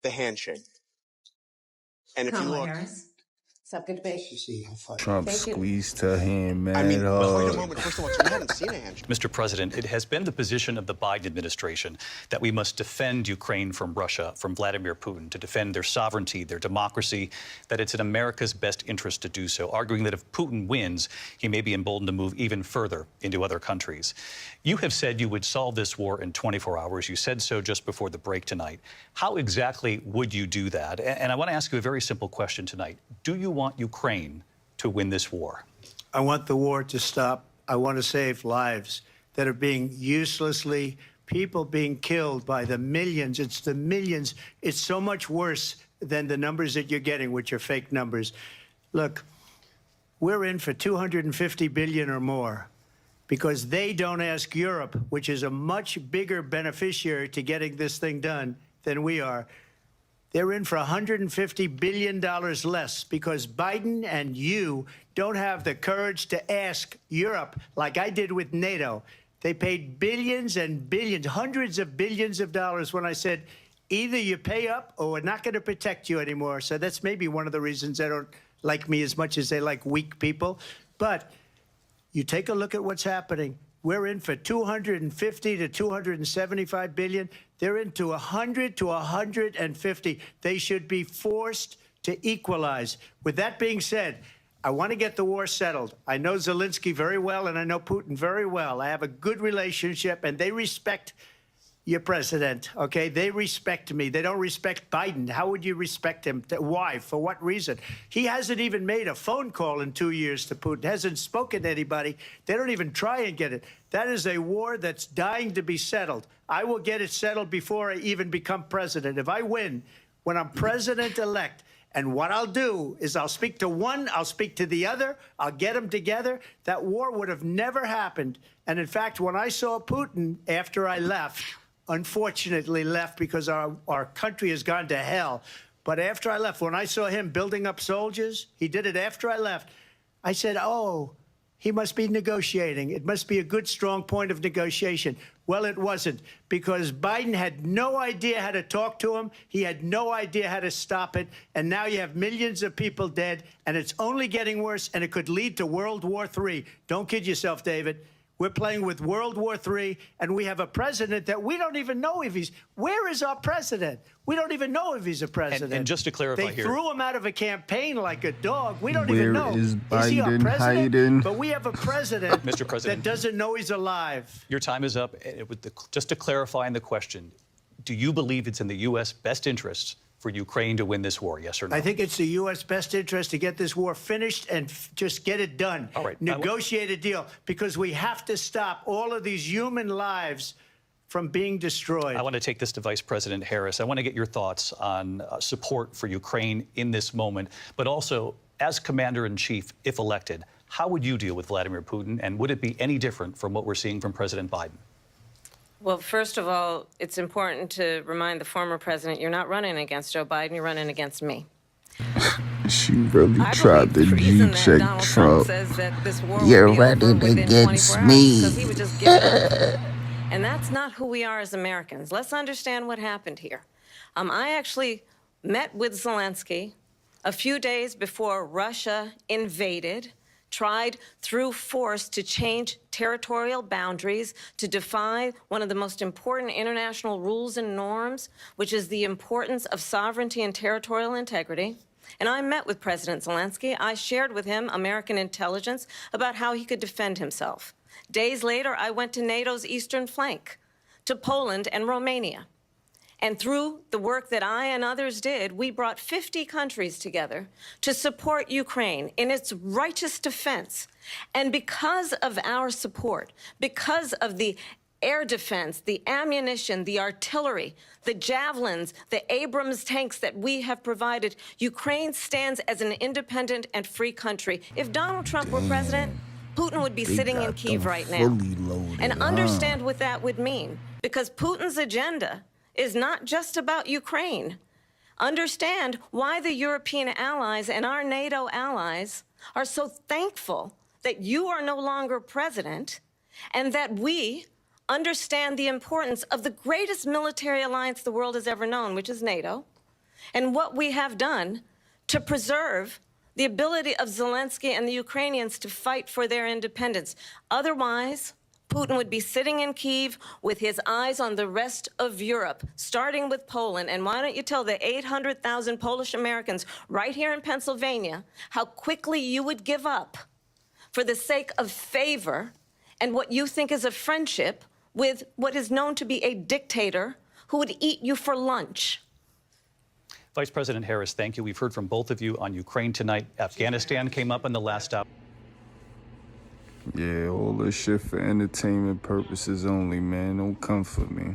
the handshake. And if Kamala you look, Harris. Subject debate. Trump squeezed her hand mad I mean, hard. wait a moment. First of all, we haven't seen a handshake. Mr. President, it has been the position of the Biden administration that we must defend Ukraine from Russia, from Vladimir Putin, to defend their sovereignty, their democracy, that it's in America's best interest to do so, arguing that if Putin wins, he may be emboldened to move even further into other countries. You have said you would solve this war in 24 hours. You said so just before the break tonight. How exactly would you do that? And I want to ask you a very simple question tonight. Do you want Ukraine to win this war? I want the war to stop. I want to save lives that are being uselessly, people being killed by the millions. It's the millions. It's so much worse than the numbers that you're getting, which are fake numbers. Look, we're in for 250 billion or more because they don't ask Europe, which is a much bigger beneficiary to getting this thing done than we are. They're in for $150 billion less because Biden and you don't have the courage to ask Europe like I did with NATO. They paid billions and billions, hundreds of billions of dollars when I said, either you pay up or we're not going to protect you anymore. So that's maybe one of the reasons they don't like me as much as they like weak people. But you take a look at what's happening. We're in for 250 to 275 billion. They're into 100 to 150. They should be forced to equalize. With that being said, I want to get the war settled. I know Zelensky very well, and I know Putin very well. I have a good relationship, and they respect your president, okay? They respect me. They don't respect Biden. How would you respect him? Why? For what reason? He hasn't even made a phone call in 2 years to Putin, hasn't spoken to anybody. They don't even try and get it. That is a war that's dying to be settled. I will get it settled before I even become president. If I win, when I'm president-elect, and what I'll do is I'll speak to one, I'll speak to the other, I'll get them together. That war would have never happened. And in fact, when I saw Putin after I left, unfortunately left because our country has gone to hell. But after I left, when I saw him building up soldiers, he did it after I left, I said, oh, he must be negotiating. It must be a good, strong point of negotiation. Well, it wasn't, because Biden had no idea how to talk to him. He had no idea how to stop it. And now you have millions of people dead, and it's only getting worse, and it could lead to World War III. Don't kid yourself, David. We're playing with World War III, and we have a president that we don't even know if he's... Where is our president? We don't even know if he's a president. And just to clarify they here... threw him out of a campaign like a dog. We don't Where even know. is Biden he our president? hiding? But we have a president, Mr. President, that doesn't know he's alive. Your time is up. Just to clarify in the question, do you believe it's in the U.S. best interests for Ukraine to win this war, yes or no? I think it's the U.S. best interest to get this war finished and just get it done. All right. Negotiate a deal, because we have to stop all of these human lives from being destroyed. I want to take this to Vice President Harris. I want to get your thoughts on support for Ukraine in this moment, but also, as Commander-in-Chief, if elected, how would you deal with Vladimir Putin, and would it be any different from what we're seeing from President Biden? Well, first of all, it's important to remind the former president you're not running against Joe Biden, you're running against me. She really tried to G-check Trump. You're running against me. He would just give it up. And that's not who we are as Americans. Let's understand what happened here. I actually met with Zelensky a few days before Russia invaded, tried through force to change territorial boundaries, to defy one of the most important international rules and norms, which is the importance of sovereignty and territorial integrity. And I met with President Zelensky. I shared with him American intelligence about how he could defend himself. Days later, I went to NATO's eastern flank, to Poland and Romania. And through the work that I and others did, we brought 50 countries together to support Ukraine in its righteous defense. And because of our support, because of the air defense, the ammunition, the artillery, the javelins, the Abrams tanks that we have provided, Ukraine stands as an independent and free country. If Donald Trump were president, Putin would be sitting in Kyiv right now. And understand what that would mean, because Putin's agenda is not just about Ukraine. Understand why the European allies and our NATO allies are so thankful that you are no longer president, and that we understand the importance of the greatest military alliance the world has ever known, which is NATO, and what we have done to preserve the ability of Zelensky and the Ukrainians to fight for their independence. Otherwise, Putin would be sitting in Kyiv with his eyes on the rest of Europe, starting with Poland. And why don't you tell the 800,000 Polish Americans right here in Pennsylvania how quickly you would give up for the sake of favor and what you think is a friendship with what is known to be a dictator who would eat you for lunch. Vice President Harris, thank you. We've heard from both of you on Ukraine tonight. Afghanistan came up in the last hour. Yeah, all this shit for entertainment purposes only, man. Don't come for me.